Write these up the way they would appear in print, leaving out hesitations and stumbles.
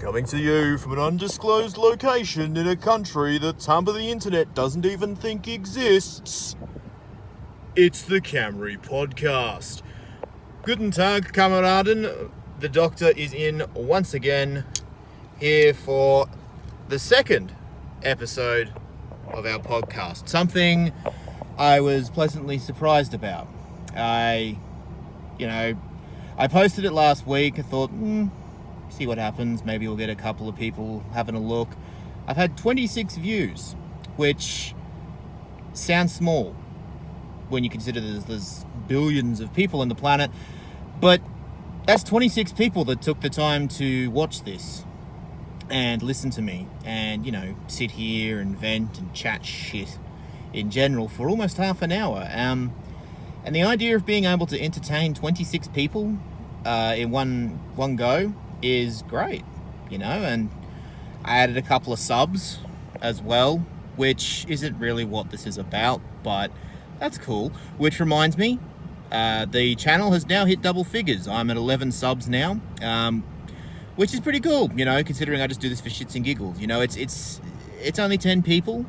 Coming to you from an undisclosed location in a country that half of the internet doesn't even think exists. It's the Camry podcast. Guten Tag, Kameraden. The doctor is in once again, here for the second episode of our podcast. Something I was pleasantly surprised about. I posted it last week. I thought, see what happens. Maybe we'll get a couple of people having a look. I've had 26 views, which sounds small when you consider there's billions of people on the planet. But that's 26 people that took the time to watch this and listen to me and, sit here and vent and chat shit in general for almost half an hour. And the idea of being able to entertain 26 people in one go is great, and I added a couple of subs as well, which isn't really what this is about, but that's cool. Which reminds me, the channel has now hit double figures. I'm at 11 subs now, which is pretty cool, considering I just do this for shits and giggles. It's only 10 people,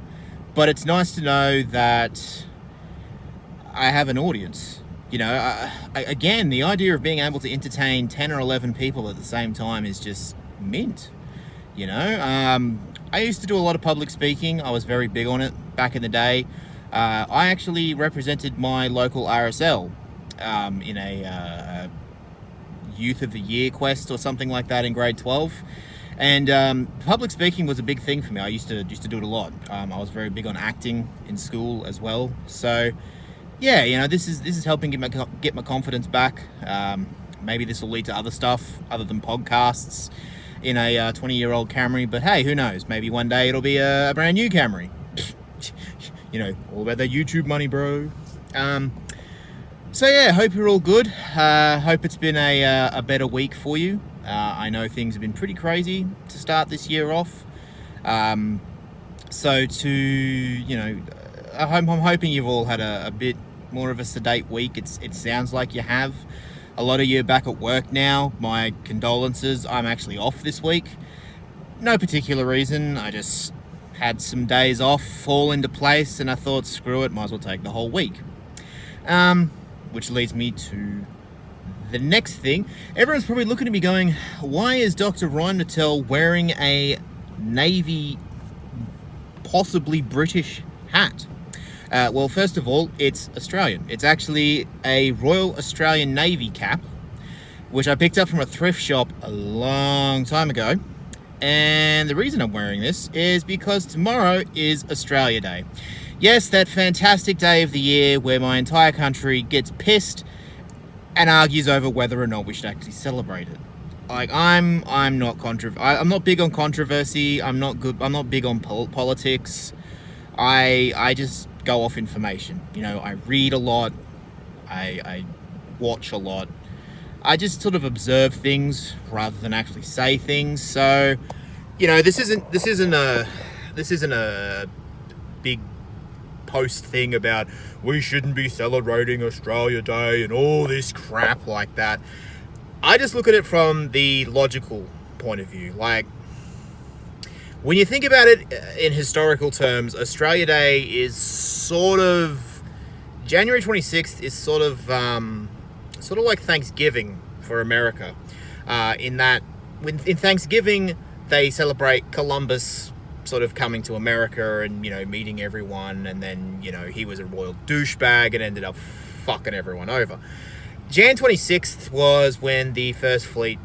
but it's nice to know that I have an audience. Again, the idea of being able to entertain 10 or 11 people at the same time is just mint. I used to do a lot of public speaking. I was very big on it back in the day. I actually represented my local RSL in a Youth of the Year quest or something like that in grade 12. And public speaking was a big thing for me. I used to do it a lot. I was very big on acting in school as well. So yeah, this is helping get my confidence back. Maybe this will lead to other stuff other than podcasts in a 20-year-old Camry. But hey, who knows? Maybe one day it'll be a brand new Camry. All about that YouTube money, bro. So yeah, hope you're all good. Hope it's been a better week for you. I know things have been pretty crazy to start this year off. I'm hoping you've all had a bit more of a sedate week. It sounds like you have. A lot of you are back at work now. My condolences. I'm actually off this week. No particular reason. I just had some days off fall into place and I thought, screw it, might as well take the whole week. Which leads me to the next thing. Everyone's probably looking at me going, why is Dr. Ryan Mattel wearing a Navy, possibly British hat? Well, first of all, it's Australian. It's actually a Royal Australian Navy cap, which I picked up from a thrift shop a long time ago. And the reason I'm wearing this is because tomorrow is Australia Day. Yes, that fantastic day of the year where my entire country gets pissed and argues over whether or not we should actually celebrate it. Like, I'm not big on controversy. I'm not big on politics. I just go off information. I read a lot. I watch a lot. I just sort of observe things rather than actually say things. So, this isn't a big post thing about we shouldn't be celebrating Australia Day and all this crap like that. I just look at it from the logical point of view. Like, when you think about it in historical terms, Australia Day is sort of January 26th is sort of like Thanksgiving for America. In that, in Thanksgiving they celebrate Columbus sort of coming to America and meeting everyone, and then he was a royal douchebag and ended up fucking everyone over. Jan 26th was when the First Fleet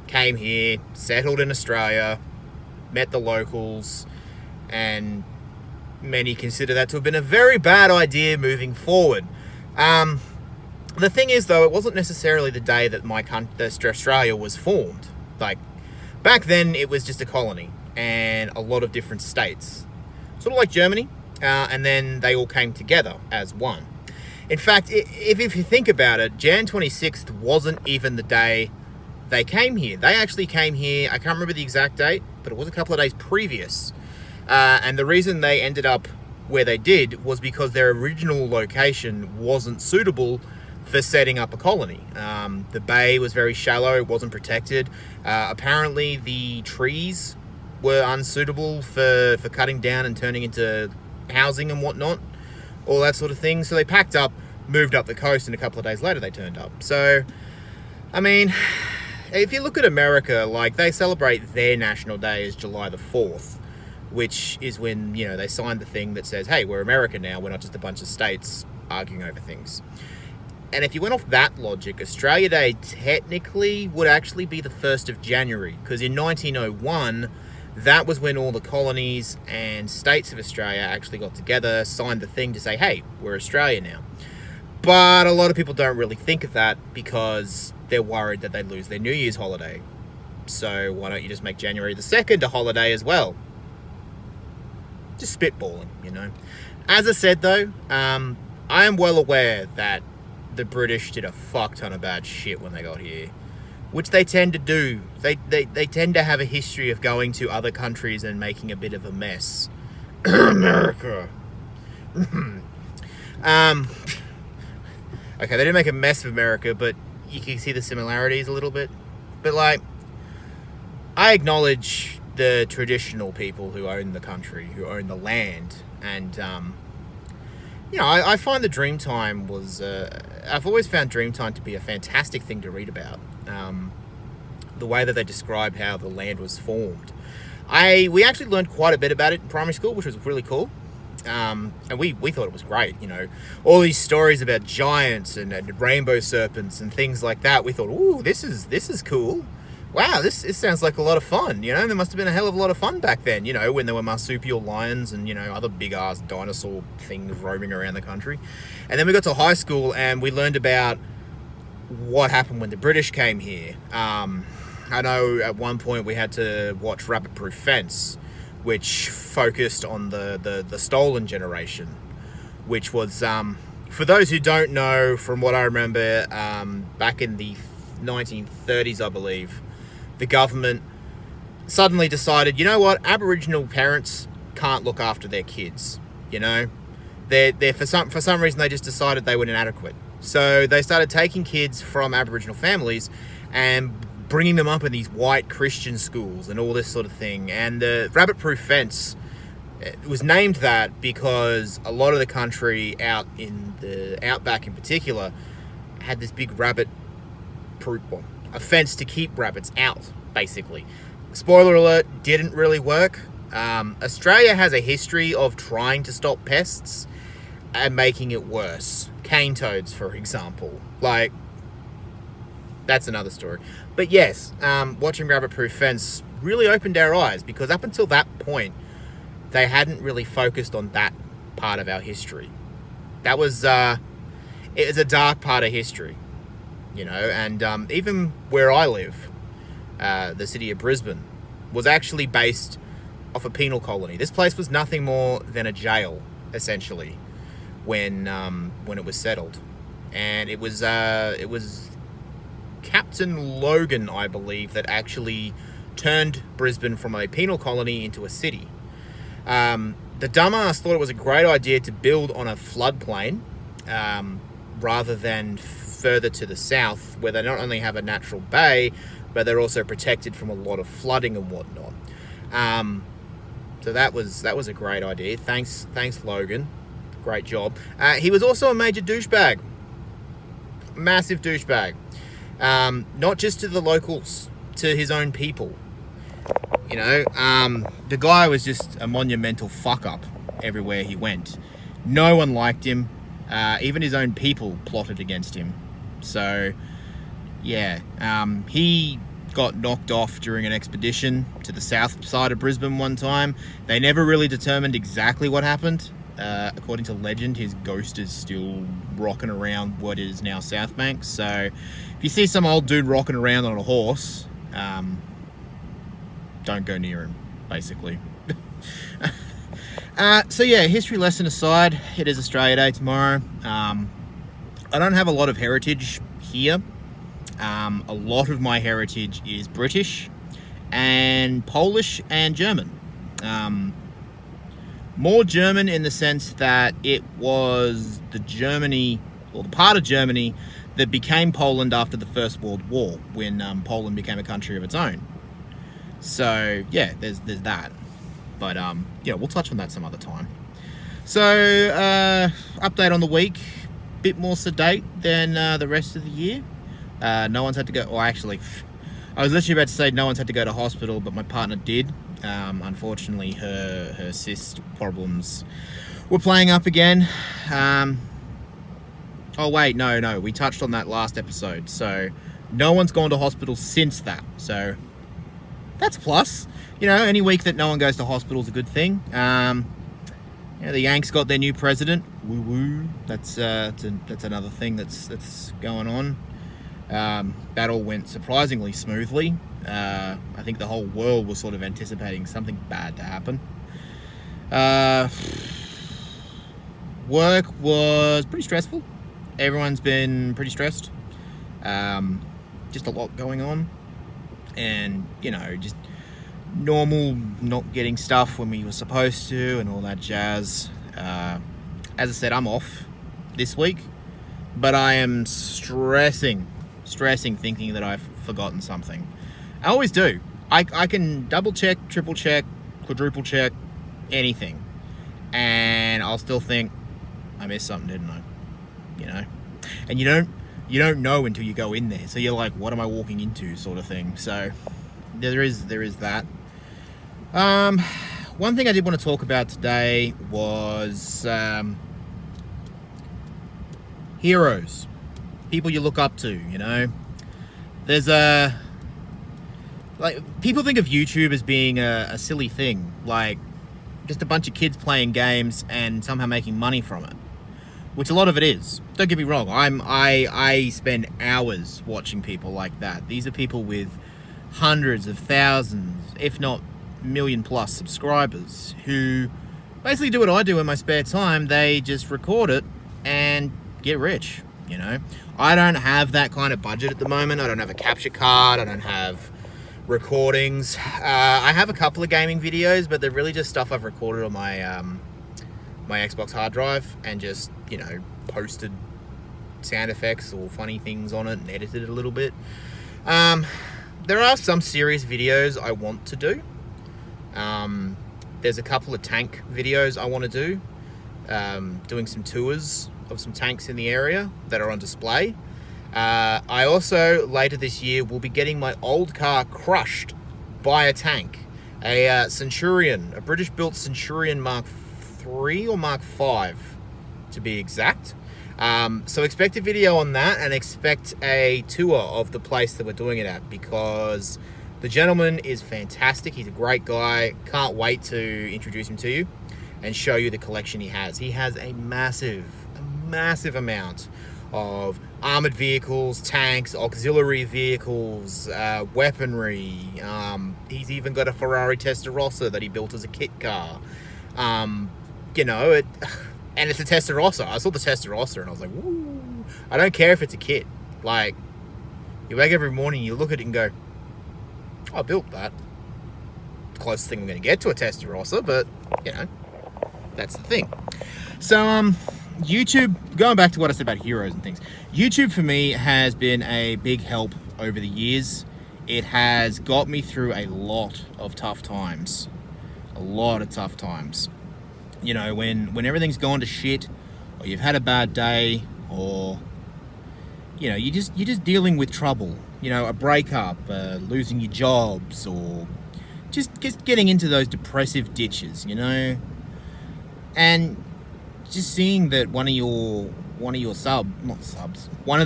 came here, settled in Australia, met the locals, and many consider that to have been a very bad idea moving forward. The thing is, though, it wasn't necessarily the day that Australia was formed. Like, back then, it was just a colony and a lot of different states, sort of like Germany, and then they all came together as one. In fact, if you think about it, Jan 26th wasn't even the day they came here. They actually came here, I can't remember the exact date, but it was a couple of days previous. And the reason they ended up where they did was because their original location wasn't suitable for setting up a colony. The bay was very shallow, it wasn't protected. Apparently the trees were unsuitable for cutting down and turning into housing and whatnot, all that sort of thing. So they packed up, moved up the coast, and a couple of days later they turned up. So, I mean, if you look at America, like, they celebrate their national day as July the 4th, which is when, you know, they signed the thing that says, hey, we're America now, we're not just a bunch of states arguing over things. And if you went off that logic, Australia Day technically would actually be the 1st of January, because in 1901, that was when all the colonies and states of Australia actually got together, signed the thing to say, hey, we're Australia now. But a lot of people don't really think of that because they're worried that they lose their New Year's holiday. So why don't you just make January the 2nd a holiday as well? Just spitballing, you know. As I said, though, I am well aware that the British did a fuck ton of bad shit when they got here, which they tend to do. They tend to have a history of going to other countries and making a bit of a mess. America. Okay, they didn't make a mess of America, but you can see the similarities a little bit. But, like, I acknowledge the traditional people who own the country, who own the land, and you know, I find the Dreamtime was, I've always found Dreamtime to be a fantastic thing to read about. The way that they describe how the land was formed. We actually learned quite a bit about it in primary school, which was really cool. And we thought it was great, you know. All these stories about giants and rainbow serpents and things like that. We thought, ooh, this is cool. Wow, this sounds like a lot of fun, you know. There must have been a hell of a lot of fun back then, you know, when there were marsupial lions and, you know, other big-ass dinosaur things roaming around the country. And then we got to high school and we learned about what happened when the British came here. I know at one point we had to watch Rabbit Proof Fence, which focused on the stolen generation, which was, for those who don't know, from what I remember, back in the 1930s, I believe, the government suddenly decided, you know what, Aboriginal parents can't look after their kids, you know. They're for some reason they just decided they were inadequate. So they started taking kids from Aboriginal families and bringing them up in these white Christian schools and all this sort of thing. And the Rabbit Proof Fence was named that because a lot of the country out in the outback in particular had this big rabbit proof, a fence to keep rabbits out, basically. Spoiler alert, didn't really work. Australia has a history of trying to stop pests and making it worse. Cane toads, for example. Like, that's another story. But yes, watching Rabbit Proof Fence really opened our eyes, because up until that point, they hadn't really focused on that part of our history. That was, it was a dark part of history, you know. And even where I live, the city of Brisbane, was actually based off a penal colony. This place was nothing more than a jail, essentially, when it was settled. And it was Captain Logan, I believe, that actually turned Brisbane from a penal colony into a city. The dumbass thought it was a great idea to build on a floodplain rather than further to the south, where they not only have a natural bay, but they're also protected from a lot of flooding and whatnot. So that was a great idea. Thanks Logan. Great job. He was also a major douchebag. Massive douchebag. Not just to the locals, to his own people. You know, the guy was just a monumental fuck-up everywhere he went. No one liked him. Even his own people plotted against him. So, yeah. He got knocked off during an expedition to the south side of Brisbane one time. They never really determined exactly what happened. According to legend, his ghost is still rocking around what is now South Bank. So, if you see some old dude rocking around on a horse, don't go near him, basically. So yeah, history lesson aside, it is Australia Day tomorrow. I don't have a lot of heritage here. A lot of my heritage is British and Polish and German. More German in the sense that it was the Germany, or the part of Germany that became Poland after the First World War, when Poland became a country of its own. So yeah, there's that. But yeah, we'll touch on that some other time. So update on the week, bit more sedate than the rest of the year. No one's had to go, or actually, I was literally about to say no one's had to go to hospital, but my partner did. Unfortunately, her cyst problems were playing up again. Oh wait, no, we touched on that last episode. So no one's gone to hospital since that. So that's a plus. You know, any week that no one goes to hospital is a good thing. You know, the Yanks got their new president. Woo woo. That's another thing that's going on. That all went surprisingly smoothly. I think the whole world was sort of anticipating something bad to happen. Work was pretty stressful. Everyone's been pretty stressed. Just a lot going on. And, you know, just normal not getting stuff when we were supposed to and all that jazz. As I said, I'm off this week. But I am stressing thinking that I've forgotten something. I always do. I can double check, triple check, quadruple check, anything. And I'll still think, I missed something, didn't I? You know? And you don't know until you go in there. So you're like, what am I walking into, sort of thing. So there is that. One thing I did want to talk about today was heroes. People you look up to, you know. There's people think of YouTube as being a silly thing, like just a bunch of kids playing games and somehow making money from it, which a lot of it is. Don't get me wrong, I spend hours watching people like that. These are people with hundreds of thousands, if not million plus subscribers, who basically do what I do in my spare time. They just record it and get rich, you know. I don't have that kind of budget at the moment. I don't have a capture card. I don't have recordings. I have a couple of gaming videos, but they're really just stuff I've recorded on my my Xbox hard drive and just, you know, posted sound effects or funny things on it and edited it a little bit. There are some serious videos I want to do. There's a couple of tank videos I want to do, doing some tours of some tanks in the area that are on display. I also, later this year, will be getting my old car crushed by a tank. A Centurion, a British-built Centurion Mark III or Mark V, to be exact. So expect a video on that, and expect a tour of the place that we're doing it at, because the gentleman is fantastic. He's a great guy. Can't wait to introduce him to you and show you the collection he has. He has a massive amount of armored vehicles, tanks, auxiliary vehicles, weaponry. He's even got a Ferrari Testarossa that he built as a kit car. You know, and it's a Testarossa. I saw the Testarossa and I was like, woo. I don't care if it's a kit. Like, you wake every morning, you look at it and go, I built that. The closest thing I'm going to get to a Testarossa, but, you know, that's the thing. So, YouTube, going back to what I said about heroes and things, YouTube for me has been a big help over the years. It has got me through a lot of tough times. You know, when everything's gone to shit, or you've had a bad day, or, you know, you're just dealing with trouble. You know, a breakup, losing your jobs, or just getting into those depressive ditches, you know. And just seeing that one of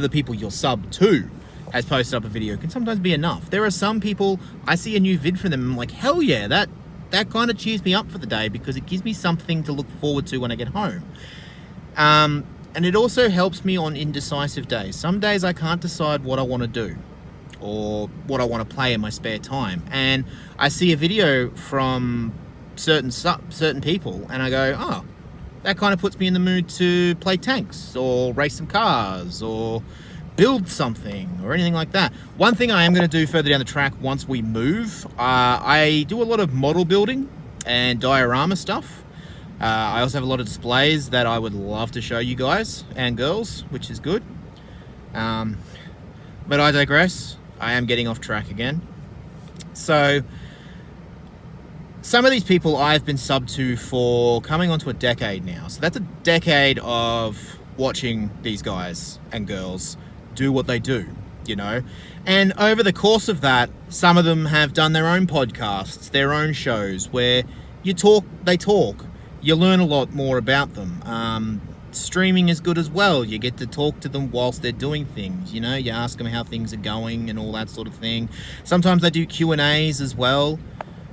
the people you're sub to has posted up a video can sometimes be enough. There are some people, I see a new vid from them, I'm like, hell yeah, that kind of cheers me up for the day, because it gives me something to look forward to when I get home. And it also helps me on indecisive days. Some days I can't decide what I want to do or what I want to play in my spare time. And I see a video from certain people and I go, oh, that kind of puts me in the mood to play tanks or race some cars or build something or anything like that. One thing I am going to do further down the track once we move, I do a lot of model building and diorama stuff. I also have a lot of displays that I would love to show you guys and girls, which is good. But I digress. I am getting off track again. So some of these people I've been subbed to for coming on to a decade now. So that's a decade of watching these guys and girls do what they do, you know. And over the course of that, some of them have done their own podcasts, their own shows where they talk. You learn a lot more about them. Streaming is good as well. You get to talk to them whilst they're doing things, you know. You ask them how things are going and all that sort of thing. Sometimes they do Q&As as well.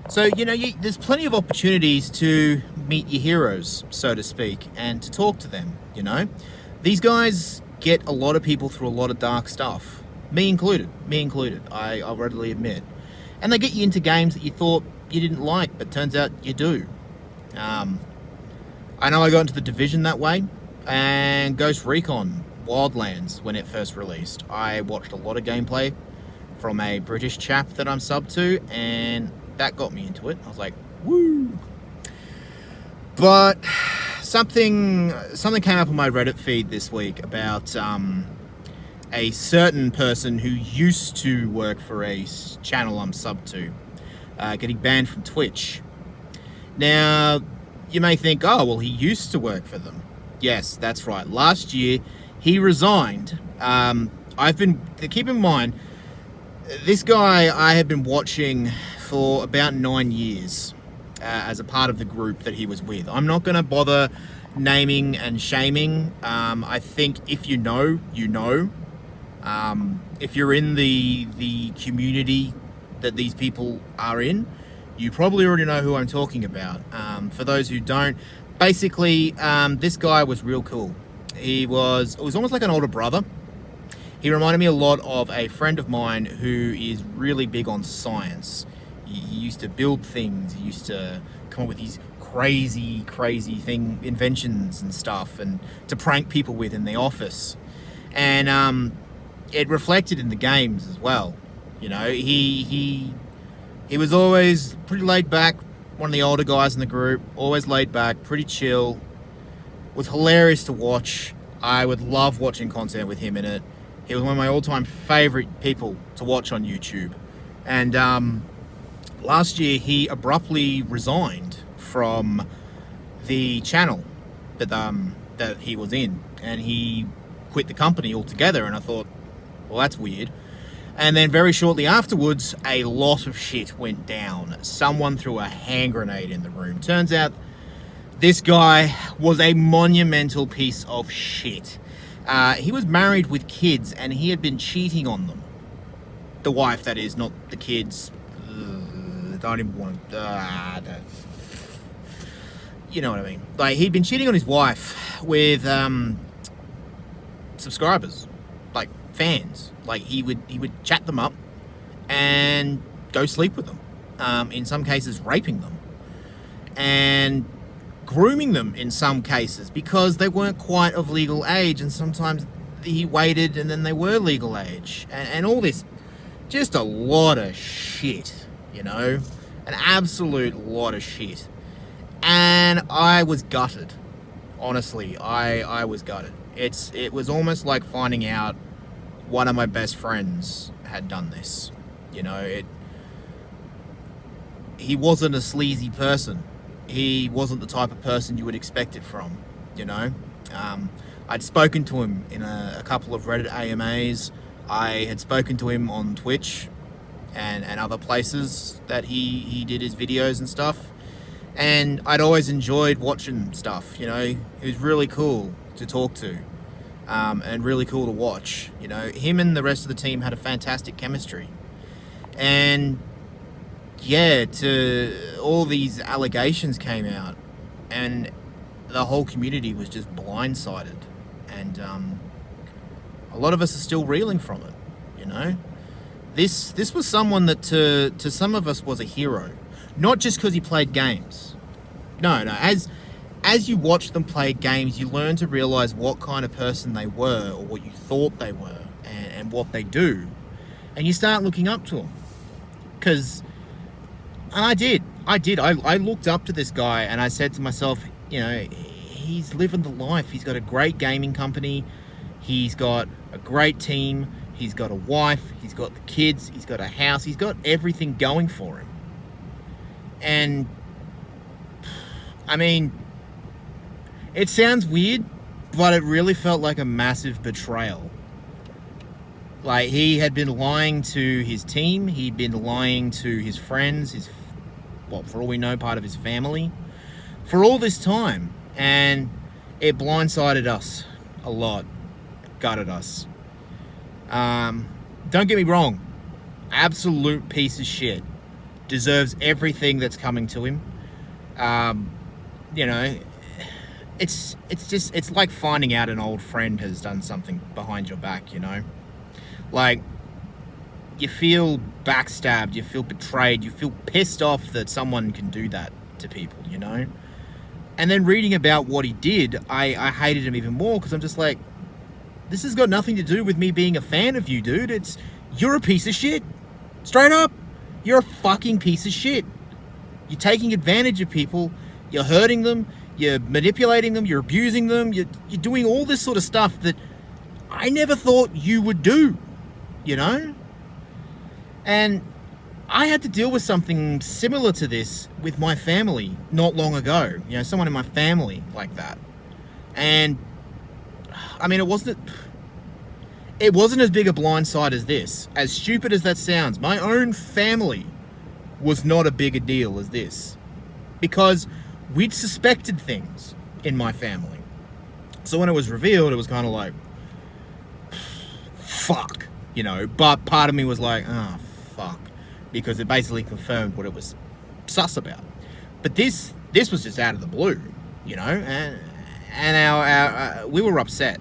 So, you know, there's plenty of opportunities to meet your heroes, so to speak, and to talk to them, you know. These guys get a lot of people through a lot of dark stuff. Me included, I'll readily admit. And they get you into games that you thought you didn't like, but turns out you do. I know I got into the Division that way, and Ghost Recon Wildlands when it first released. I watched a lot of gameplay from a British chap that I'm subbed to, and that got me into it. I was like, woo! But something came up on my Reddit feed this week about a certain person who used to work for a channel I'm subbed to, getting banned from Twitch. Now, you may think, oh, well, he used to work for them. Yes, that's right. Last year, he resigned. Keep in mind, this guy I had been watching for about 9 years as a part of the group that he was with. I'm not going to bother naming and shaming. I think if you know, you know. If you're in the community that these people are in, you probably already know who I'm talking about. For those who don't, basically, this guy was real cool. It was almost like an older brother. He reminded me a lot of a friend of mine who is really big on science. He used to build things. He used to come up with these crazy inventions and stuff, and to prank people with in the office. And it reflected in the games as well. You know, he was always pretty laid back. One of the older guys in the group, always laid back, pretty chill. Was hilarious to watch. I would love watching content with him in it. He was one of my all-time favorite people to watch on YouTube. And last year, he abruptly resigned from the channel that he was in, and he quit the company altogether. And I thought, well, that's weird. And then very shortly afterwards, a lot of shit went down. Someone threw a hand grenade in the room. Turns out this guy was a monumental piece of shit. He was married with kids, and he had been cheating on them. The wife, that is, not the kids. Don't even want to... you know what I mean. Like, he'd been cheating on his wife with subscribers, like fans. Like, he would chat them up and go sleep with them. In some cases, raping them. And grooming them in some cases because they weren't quite of legal age, and sometimes he waited and then they were legal age, and all this, just a lot of shit, you know, an absolute lot of shit. And I was gutted, honestly. I was gutted. It was almost like finding out one of my best friends had done this, you know. He wasn't a sleazy person. He wasn't the type of person you would expect it from, you know. I'd spoken to him in a couple of Reddit AMAs. I had spoken to him on Twitch and other places that he did his videos and stuff. And I'd always enjoyed watching stuff, you know. He was really cool to talk to, and really cool to watch, you know. Him and the rest of the team had a fantastic chemistry. And yeah, all these allegations came out, and the whole community was just blindsided, and a lot of us are still reeling from it, you know. This was someone that to some of us was a hero, not just because he played games. No, as you watch them play games, you learn to realize what kind of person they were, or what you thought they were, and what they do, and you start looking up to them. And I did. I looked up to this guy, and I said to myself, you know, he's living the life. He's got a great gaming company. He's got a great team. He's got a wife. He's got the kids. He's got a house. He's got everything going for him. And, I mean, it sounds weird, but it really felt like a massive betrayal. Like, he had been lying to his team. He'd been lying to his friends, for all we know, part of his family, for all this time. And it blindsided us a lot. Gutted us. Don't get me wrong. Absolute piece of shit. Deserves everything that's coming to him. You know, it's like finding out an old friend has done something behind your back, you know? Like, you feel backstabbed, you feel betrayed, you feel pissed off that someone can do that to people, you know? And then reading about what he did, I hated him even more, because I'm just like, this has got nothing to do with me being a fan of you, dude. You're a piece of shit. Straight up. You're a fucking piece of shit. You're taking advantage of people. You're hurting them. You're manipulating them. You're abusing them. You're doing all this sort of stuff that I never thought you would do, you know? And I had to deal with something similar to this with my family not long ago. You know, someone in my family like that. And I mean, it wasn't as big a blindside as this. As stupid as that sounds, my own family was not a bigger deal as this, because we'd suspected things in my family. So when it was revealed, it was kind of like, fuck, you know. But part of me was like, oh, fuck, because it basically confirmed what it was sus about. But this was just out of the blue, you know, and our we were upset.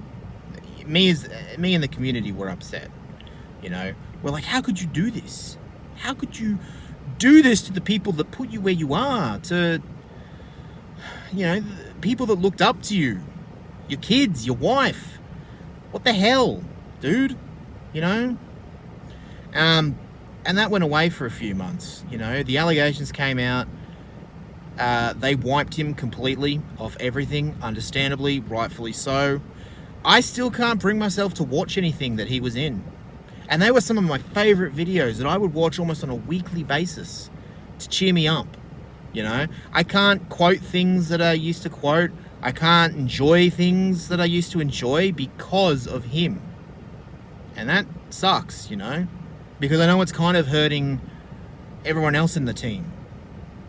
Me and the community were upset, you know. We're like, how could you do this? How could you do this to the people that put you where you are? To, you know, people that looked up to you, your kids, your wife. What the hell, dude? You know. And that went away for a few months. You know, the allegations came out. They wiped him completely off everything, understandably, rightfully so. I still can't bring myself to watch anything that he was in. And they were some of my favorite videos that I would watch almost on a weekly basis to cheer me up. You know, I can't quote things that I used to quote. I can't enjoy things that I used to enjoy because of him. And that sucks, you know, because I know it's kind of hurting everyone else in the team.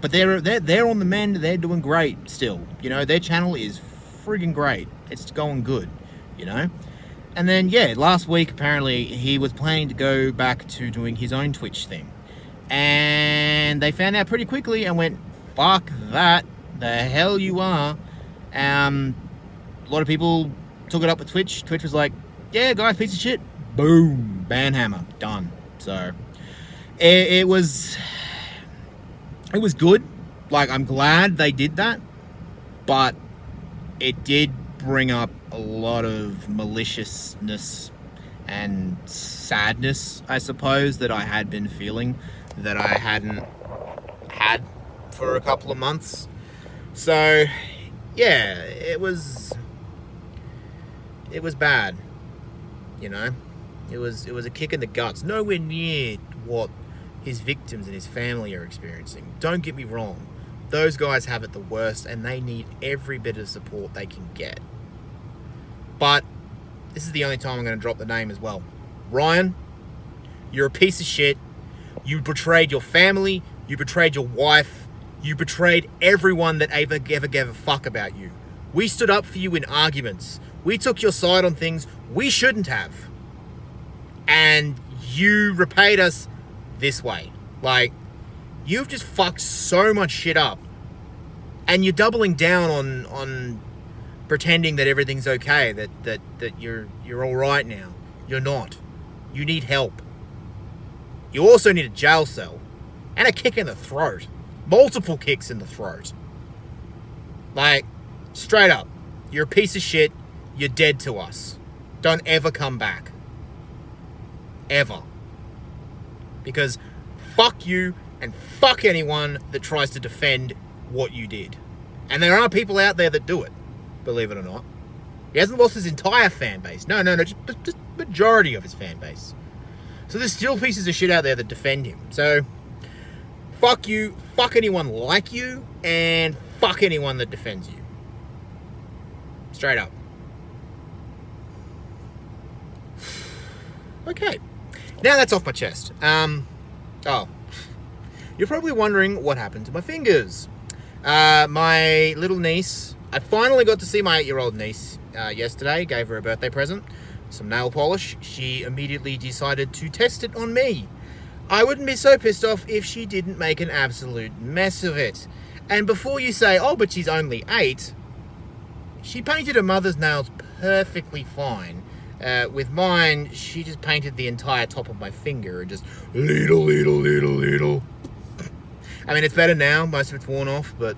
But they're on the mend. They're doing great still. You know, their channel is friggin' great. It's going good, you know. And then, yeah, last week, apparently, he was planning to go back to doing his own Twitch thing. And they found out pretty quickly and went, fuck that. The hell you are. A lot of people took it up with Twitch. Twitch was like, yeah, guys, piece of shit. Boom. Banhammer. Done. So, it was good. Like, I'm glad they did that. But it did bring up a lot of maliciousness and sadness, I suppose, that I had been feeling that I hadn't had for a couple of months. So, yeah, it was bad, you know. It was a kick in the guts, nowhere near what his victims and his family are experiencing. Don't get me wrong, those guys have it the worst and they need every bit of support they can get. But this is the only time I'm going to drop the name as well. Ryan, you're a piece of shit. You betrayed your family. You betrayed your wife. You betrayed everyone that ever gave a fuck about you. We stood up for you in arguments. We took your side on things we shouldn't have. And you repaid us this way. Like, you've just fucked so much shit up. And you're doubling down on pretending that everything's okay, that you're all right now. You're not. You need help. You also need a jail cell and a kick in the throat. Multiple kicks in the throat. Like, straight up, you're a piece of shit. You're dead to us. Don't ever come back. Ever. Because fuck you and fuck anyone that tries to defend what you did. And there are people out there that do it, believe it or not. He hasn't lost his entire fan base. No, just majority of his fan base. So there's still pieces of shit out there that defend him. So, fuck you, fuck anyone like you, and fuck anyone that defends you. Straight up. Okay. Now that's off my chest. Oh. You're probably wondering what happened to my fingers. My little niece, I finally got to see my 8-year-old niece yesterday. Gave her a birthday present, some nail polish. She immediately decided to test it on me. I wouldn't be so pissed off if she didn't make an absolute mess of it. And before you say, oh, but she's only 8, she painted her mother's nails perfectly fine. With mine, she just painted the entire top of my finger and just little. I mean, it's better now. Most of it's worn off, but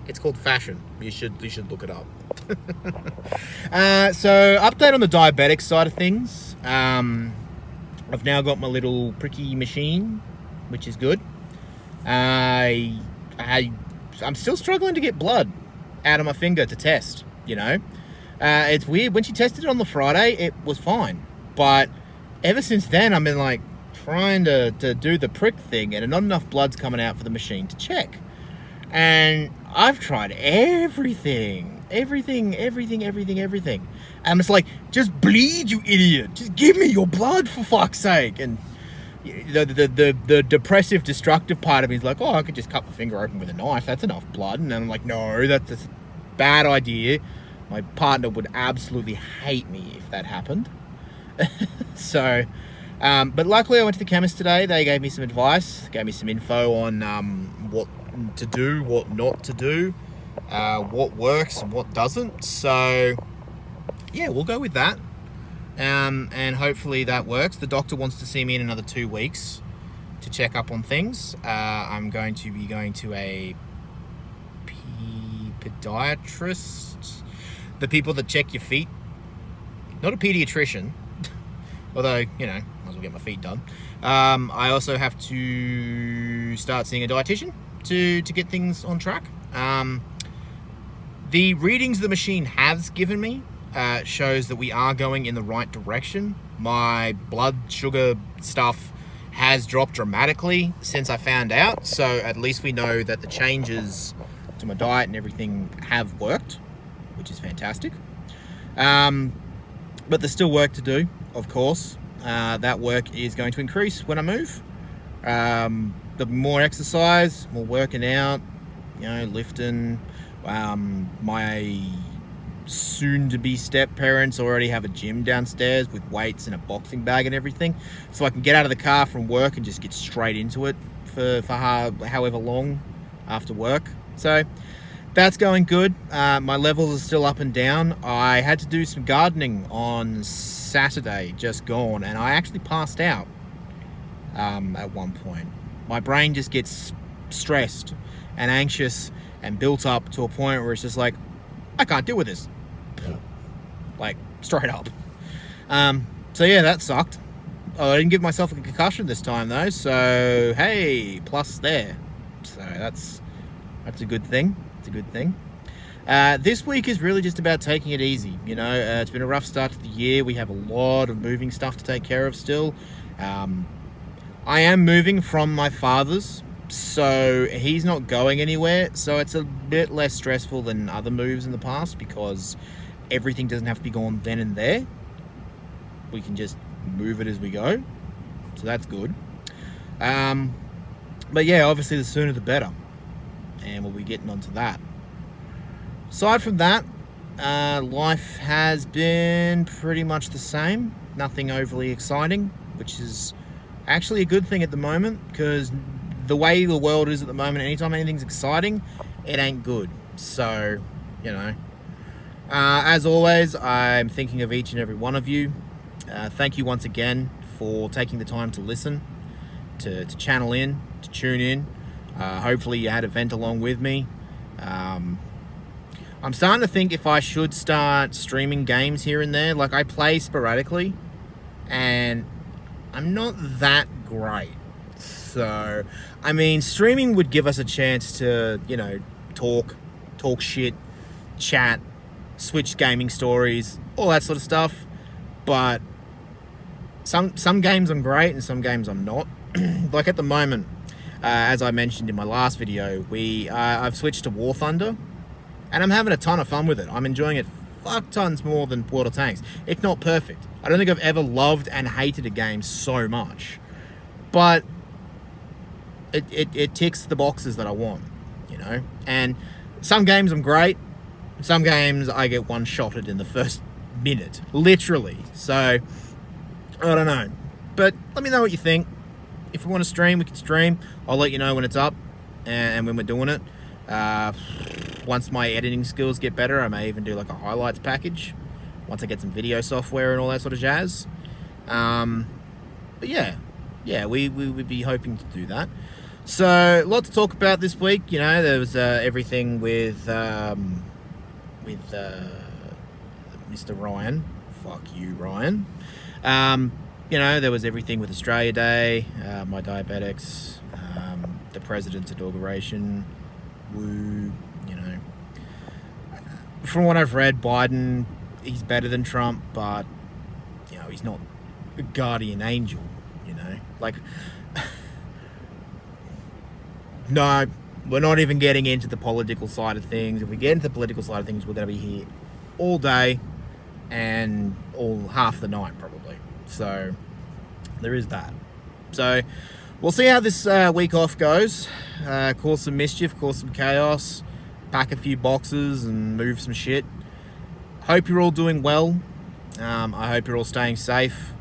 it's called fashion. You should look it up. So, update on the diabetic side of things. I've now got my little pricky machine, which is good. I'm still struggling to get blood out of my finger to test, you know. It's weird. When she tested it on the Friday, it was fine. But ever since then, I've been like trying to do the prick thing, and not enough blood's coming out for the machine to check. And I've tried everything. And it's like, just bleed, you idiot. Just give me your blood, for fuck's sake. And the depressive, destructive part of me is like, oh, I could just cut my finger open with a knife. That's enough blood. And I'm like, no, that's a bad idea. My partner would absolutely hate me if that happened. So, but luckily I went to the chemist today. They gave me some advice, gave me some info on what to do, what not to do, what works and what doesn't. So, yeah, we'll go with that. And hopefully that works. The doctor wants to see me in another 2 weeks to check up on things. I'm going to be going to a podiatrist. The people that check your feet. Not a pediatrician. Although, you know, might as well get my feet done. I also have to start seeing a dietitian to get things on track. The readings the machine has given me shows that we are going in the right direction. My blood sugar stuff has dropped dramatically since I found out. So at least we know that the changes to my diet and everything have worked, which is fantastic. But there's still work to do, of course. That work is going to increase when I move. The more exercise, more working out, you know, lifting. My soon-to-be step-parents already have a gym downstairs with weights and a boxing bag and everything. So I can get out of the car from work and just get straight into it for however long after work. So that's going good. My levels are still up and down. I had to do some gardening on Saturday, just gone, and I actually passed out at one point. My brain just gets stressed and anxious and built up to a point where it's just like, I can't deal with this. Like, straight up. So yeah, that sucked. I didn't give myself a concussion this time though, so hey, plus there. So that's a good thing. It's a good thing. This week is really just about taking it easy. You know, it's been a rough start to the year. We have a lot of moving stuff to take care of still. I am moving from my father's, so he's not going anywhere. So it's a bit less stressful than other moves in the past because everything doesn't have to be gone then and there. We can just move it as we go. So that's good. But yeah, obviously the sooner the better. And we'll be getting onto that. Aside from that, life has been pretty much the same. Nothing overly exciting, which is actually a good thing at the moment, because the way the world is at the moment, anytime anything's exciting, it ain't good. So, you know, as always, I'm thinking of each and every one of you. Thank you once again for taking the time to listen, to channel in, to tune in. Hopefully you had a vent along with me. I'm starting to think if I should start streaming games here and there. Like, I play sporadically and I'm not that great. So, I mean, streaming would give us a chance to, you know, talk shit, chat, Switch gaming stories, all that sort of stuff. But some games I'm great and some games I'm not. Like at the moment, as I mentioned in my last video, I've switched to War Thunder, and I'm having a ton of fun with it. I'm enjoying it fuck tons more than World of Tanks. It's not perfect. I don't think I've ever loved and hated a game so much, but it ticks the boxes that I want, you know. And some games I'm great, some games I get one-shotted in the first minute, literally. So I don't know, but let me know what you think. If we want to stream, we can stream. I'll let you know when it's up and when we're doing it. Once my editing skills get better, I may even do like a highlights package once I get some video software and all that sort of jazz. But yeah, we would be hoping to do that. So, lot to talk about this week. You know, there was everything with Mr. Ryan. Fuck you, Ryan. You know, there was everything with Australia Day, my diabetics, the president's inauguration. Woo, you know. From what I've read, Biden, he's better than Trump, but, you know, he's not a guardian angel, you know. Like, no, we're not even getting into the political side of things. If we get into the political side of things, we're going to be here all day and all half the night, probably. So, there is that. So, we'll see how this week off goes. Cause some mischief, cause some chaos, pack a few boxes and move some shit. Hope you're all doing well. I hope you're all staying safe.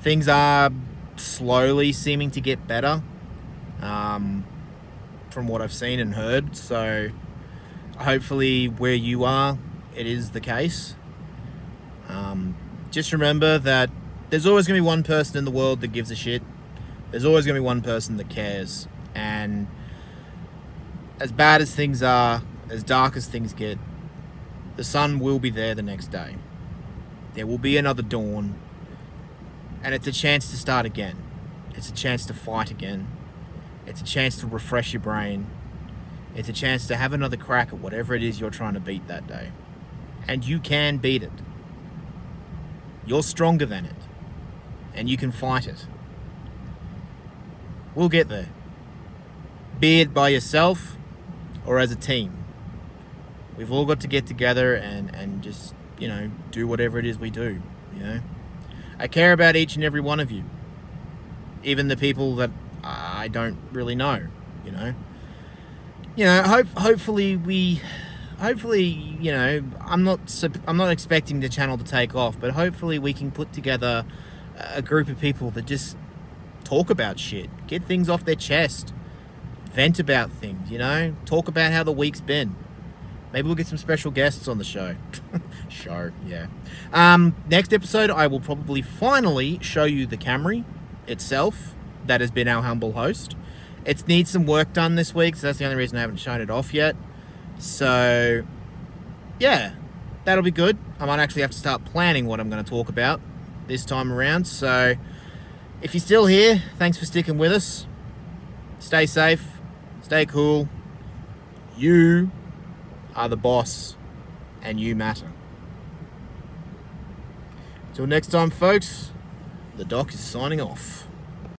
Things are slowly seeming to get better, from what I've seen and heard. So hopefully where you are, it is the case. Just remember that there's always going to be one person in the world that gives a shit. There's always going to be one person that cares. And as bad as things are, as dark as things get, the sun will be there the next day. There will be another dawn. And it's a chance to start again. It's a chance to fight again. It's a chance to refresh your brain. It's a chance to have another crack at whatever it is you're trying to beat that day. And you can beat it. You're stronger than it. And you can fight it. We'll get there. Be it by yourself or as a team. We've all got to get together and just, you know, do whatever it is we do, you know. I care about each and every one of you. Even the people that I don't really know, you know. You know, hopefully, you know, I'm not expecting the channel to take off, but hopefully we can put together a group of people that just talk about shit, get things off their chest, vent about things, you know, talk about how the week's been. Maybe we'll get some special guests on the show. Yeah. Next episode, I will probably finally show you the Camry itself. That has been our humble host. It needs some work done this week, so that's the only reason I haven't shown it off yet. So, yeah, that'll be good. I might actually have to start planning what I'm going to talk about this time around. So, if you're still here, thanks for sticking with us. Stay safe. Stay cool. You are the boss, and you matter. Till next time, folks, the Doc is signing off.